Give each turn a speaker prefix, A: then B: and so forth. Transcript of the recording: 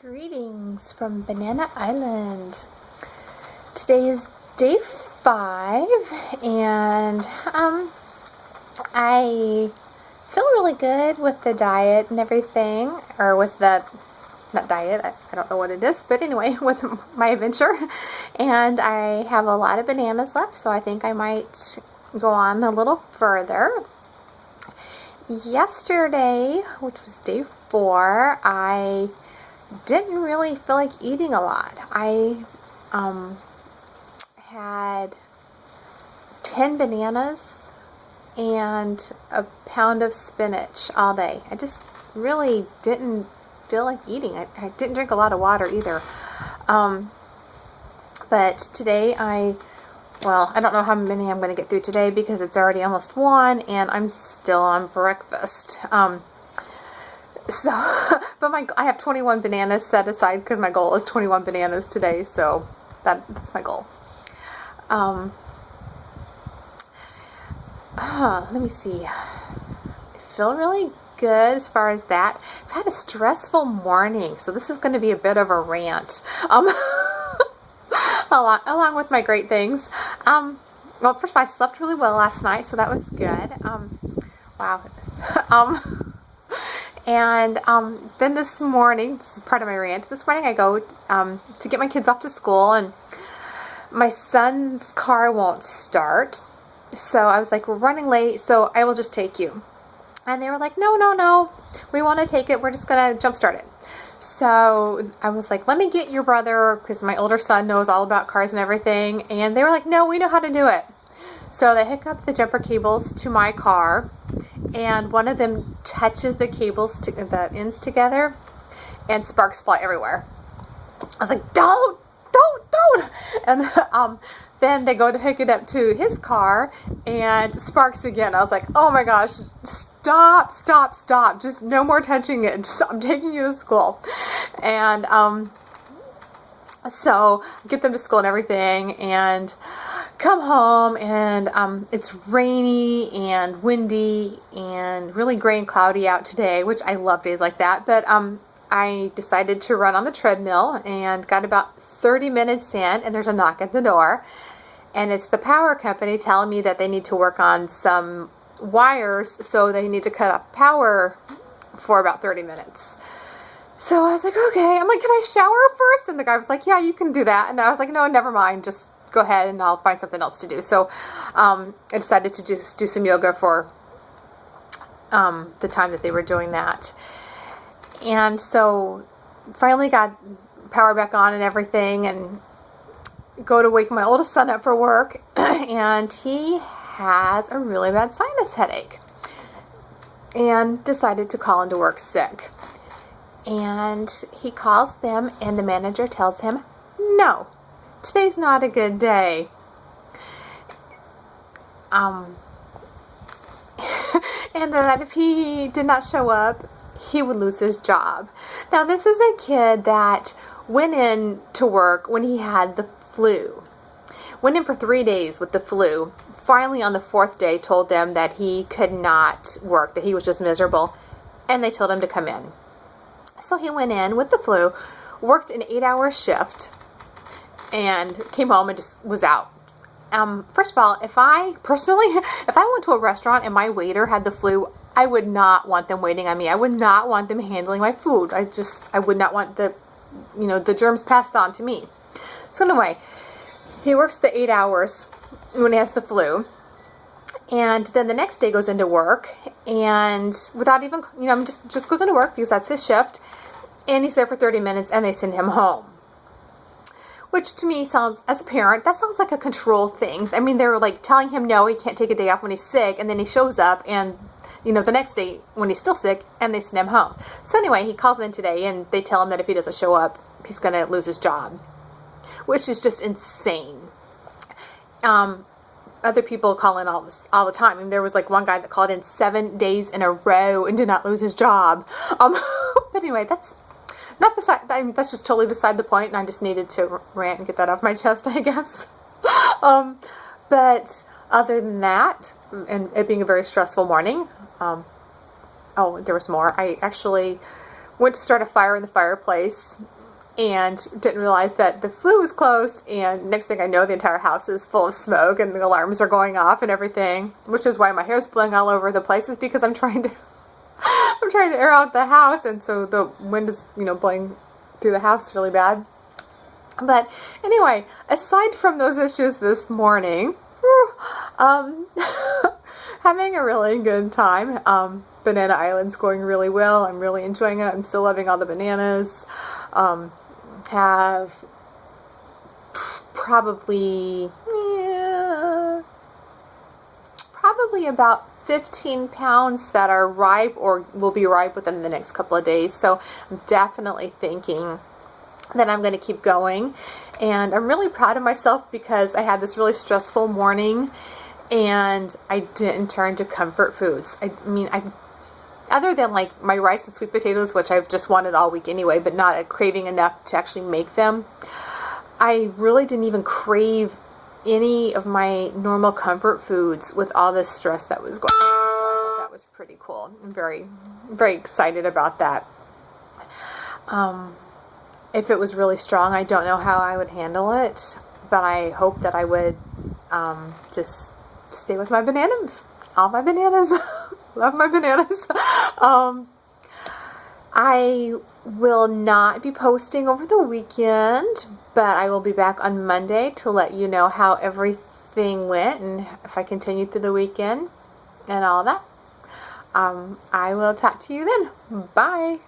A: Greetings from Banana Island. Today is day 5 and I feel really good with the diet and everything, or with the, not diet, I don't know what it is, but anyway, with my adventure. And I have a lot of bananas left, so I think I might go on a little further. Yesterday, which was day 4, I didn't really feel like eating a lot. I had 10 bananas and a pound of spinach all day. I just really didn't feel like eating. I didn't drink a lot of water either. But today I don't know how many I'm going to get through today because it's already almost 1 and I'm still on breakfast. But I have 21 bananas set aside because my goal is 21 bananas today, so that's my goal. Let me see. I feel really good as far as that. I've had a stressful morning, so this is going to be a bit of a rant. Along with my great things. Well, first of all, I slept really well last night, so that was good. Wow. And then this morning, this is part of my rant, this morning I go to get my kids off to school, and my son's car won't start. So I was like, we're running late, so I will just take you. And they were like, no, we want to take it. We're just going to jump start it. So I was like, let me get your brother, because my older son knows all about cars and everything. And they were like, no, we know how to do it. So they hook up the jumper cables to my car, and one of them touches the cables, the ends together, and sparks fly everywhere. I was like, don't. And then they go to hook it up to his car, and sparks again. I was like, oh my gosh, stop. Just no more touching it. I'm taking you to school. And so I get them to school and everything, and come home, and it's rainy and windy and really gray and cloudy out today, which I love days like that. But I decided to run on the treadmill and got about 30 minutes in, and there's a knock at the door, and it's the power company telling me that they need to work on some wires, so they need to cut off power for about 30 minutes. So I was like, okay. I'm like, can I shower first? And the guy was like, yeah, you can do that. And I was like, no, never mind, just go ahead and I'll find something else to do. So I decided to just do some yoga for the time that they were doing that. And so finally got power back on and everything, and go to wake my oldest son up for work, and he has a really bad sinus headache and decided to call into work sick. And he calls them, and the manager tells him, no, today's not a good day. And that if he did not show up, he would lose his job. Now, this is a kid that went in to work when he had the flu. Went in for 3 days with the flu. Finally, on the 4th day, told them that he could not work, that he was just miserable, and they told him to come in. So he went in with the flu, worked an 8-hour shift, and came home and just was out. First of all, if I went to a restaurant and my waiter had the flu, I would not want them waiting on me. I would not want them handling my food. I would not want the germs passed on to me. So anyway, he works the 8 hours when he has the flu, and then the next day goes into work, and without even, just goes into work because that's his shift, and he's there for 30 minutes, and they send him home. Which to me sounds, as a parent, that sounds like a control thing. I mean, they're like telling him no, he can't take a day off when he's sick, and then he shows up, and the next day when he's still sick, and they send him home. So anyway, he calls in today, and they tell him that if he doesn't show up, he's going to lose his job, which is just insane. Other people call in all the time. I mean, there was like one guy that called in 7 days in a row and did not lose his job. But anyway, that's just totally beside the point, and I just needed to rant and get that off my chest, I guess. But other than that, and it being a very stressful morning, there was more. I actually went to start a fire in the fireplace and didn't realize that the flue was closed, and next thing I know, the entire house is full of smoke and the alarms are going off and everything, which is why my hair's blowing all over the place, is because I'm trying to air out the house, and so the wind is, blowing through the house really bad. But anyway, aside from those issues this morning, having a really good time. Banana Island's going really well. I'm really enjoying it. I'm still loving all the bananas. Have probably about 15 pounds that are ripe or will be ripe within the next couple of days. So I'm definitely thinking that I'm going to keep going. And I'm really proud of myself because I had this really stressful morning and I didn't turn to comfort foods. I other than like my rice and sweet potatoes, which I've just wanted all week anyway, but not craving enough to actually make them, I really didn't even crave any of my normal comfort foods with all this stress that was going on. So I thought that was pretty cool. I'm very, very excited about that. If it was really strong, I don't know how I would handle it, but I hope that I would just stay with my bananas. All my bananas. Love my bananas. I will not be posting over the weekend, but I will be back on Monday to let you know how everything went and if I continued through the weekend and all that. I will talk to you then. Bye.